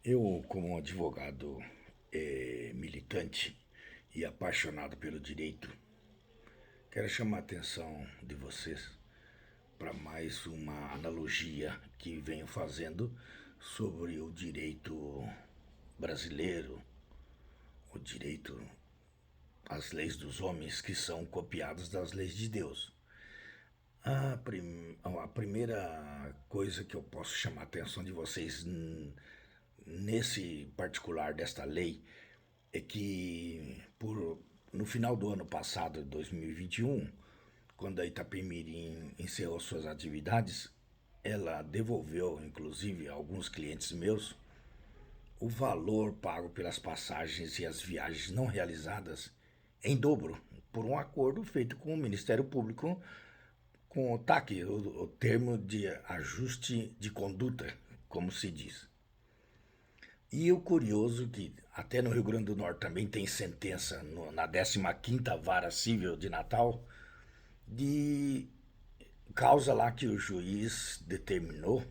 Eu, como advogado militante e apaixonado pelo direito, quero chamar a atenção de vocês para mais uma analogia que venho fazendo sobre o direito brasileiro, o direito às leis dos homens que são copiadas das leis de Deus. A primeira coisa que eu posso chamar a atenção de vocês nesse particular desta lei é que no final do ano passado, 2021, quando a Itapemirim encerrou suas atividades, ela devolveu, inclusive, a alguns clientes meus o valor pago pelas passagens e as viagens não realizadas em dobro, por um acordo feito com o Ministério Público, com o TAC, o termo de ajuste de conduta, como se diz. E o curioso que até no Rio Grande do Norte também tem sentença na 15ª Vara Civil de Natal de causa lá que o juiz determinou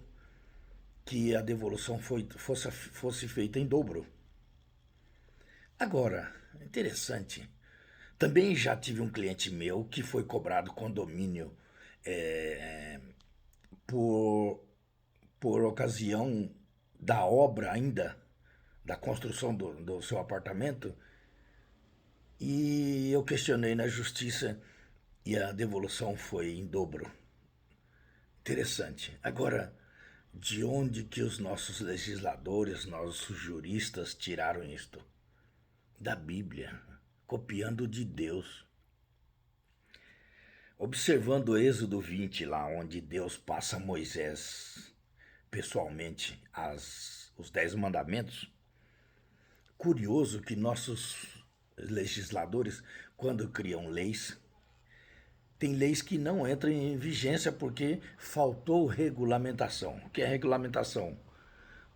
que a devolução fosse feita em dobro. Agora, interessante, também já tive um cliente meu que foi cobrado condomínio é, por, por ocasião da obra ainda, da construção do seu apartamento, e eu questionei na justiça e a devolução foi em dobro. Interessante. Agora, de onde que os nossos legisladores, nossos juristas tiraram isto? Da Bíblia, copiando de Deus. Observando o Êxodo 20, lá onde Deus passa a Moisés pessoalmente os 10 mandamentos, curioso que nossos legisladores, quando criam leis, tem leis que não entram em vigência porque faltou regulamentação. O que é regulamentação?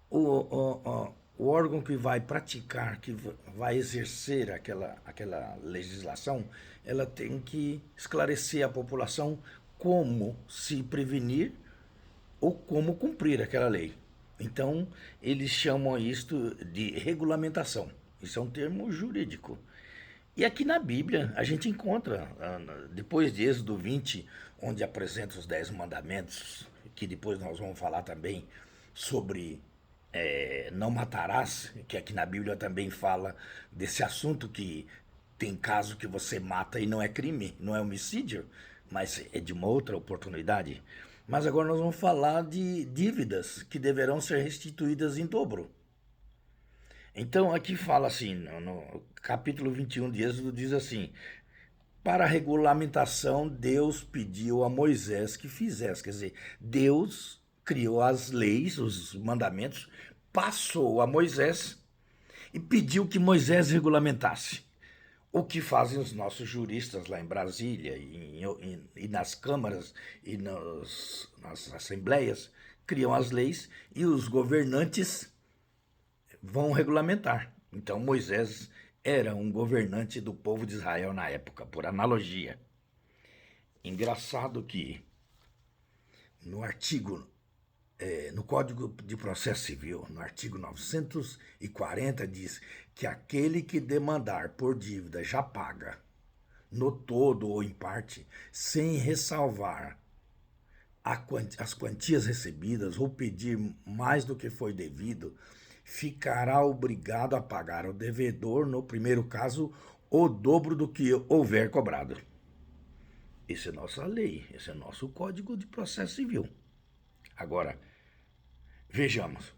O órgão que vai praticar, que vai exercer aquela legislação, ela tem que esclarecer à população como se prevenir ou como cumprir aquela lei. Então, eles chamam isto de regulamentação. Isso é um termo jurídico. E aqui na Bíblia a gente encontra, depois de Êxodo 20, onde apresenta os 10 mandamentos, que depois nós vamos falar também sobre não matarás, que aqui na Bíblia também fala desse assunto que tem caso que você mata e não é crime, não é homicídio, mas é de uma outra oportunidade. Mas agora nós vamos falar de dívidas que deverão ser restituídas em dobro. Então aqui fala assim, no capítulo 21 de Êxodo diz assim: para a regulamentação, Deus pediu a Moisés que fizesse. Quer dizer, Deus criou as leis, os mandamentos, passou a Moisés e pediu que Moisés regulamentasse. O que fazem os nossos juristas lá em Brasília e nas câmaras e nas assembleias, criam as leis e os governantes vão regulamentar. Então Moisés era um governante do povo de Israel na época, por analogia. Engraçado que no artigo, no Código de Processo Civil, no artigo 940, diz que aquele que demandar por dívida já paga, no todo ou em parte, sem ressalvar as quantias recebidas ou pedir mais do que foi devido, ficará obrigado a pagar ao devedor, no primeiro caso, o dobro do que houver cobrado. Essa é nossa lei, esse é nosso Código de Processo Civil. Agora, vejamos.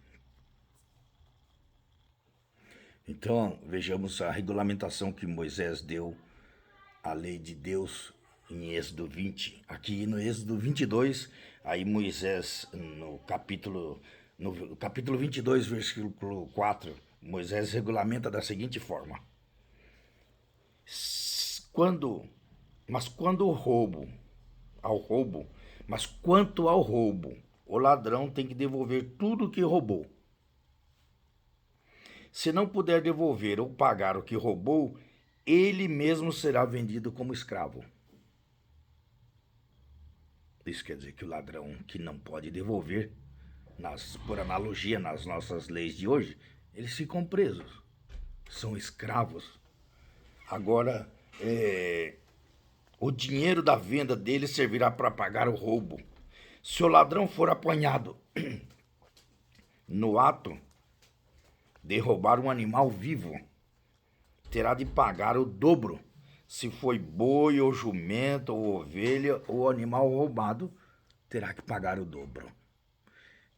Então, vejamos a regulamentação que Moisés deu à lei de Deus em Êxodo 20. Aqui no Êxodo 22, aí Moisés, no capítulo 22, versículo 4, Moisés regulamenta da seguinte forma: quando, mas quando o roubo, ao roubo, mas quanto ao roubo, o ladrão tem que devolver tudo o que roubou. Se não puder devolver ou pagar o que roubou, ele mesmo será vendido como escravo. Isso quer dizer que o ladrão que não pode devolver por analogia, nas nossas leis de hoje, eles ficam presos, são escravos. Agora, o dinheiro da venda deles servirá para pagar o roubo. Se o ladrão for apanhado no ato de roubar um animal vivo, terá de pagar o dobro. Se foi boi ou jumento ou ovelha, o animal roubado terá que pagar o dobro.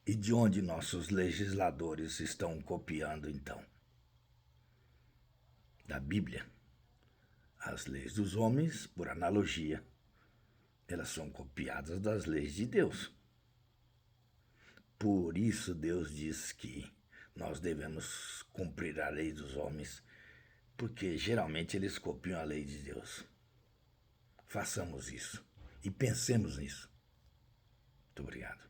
E de onde nossos legisladores estão copiando, então? Da Bíblia. As leis dos homens, por analogia, elas são copiadas das leis de Deus. Por isso Deus diz que nós devemos cumprir a lei dos homens, porque geralmente eles copiam a lei de Deus. Façamos isso e pensemos nisso. Muito obrigado.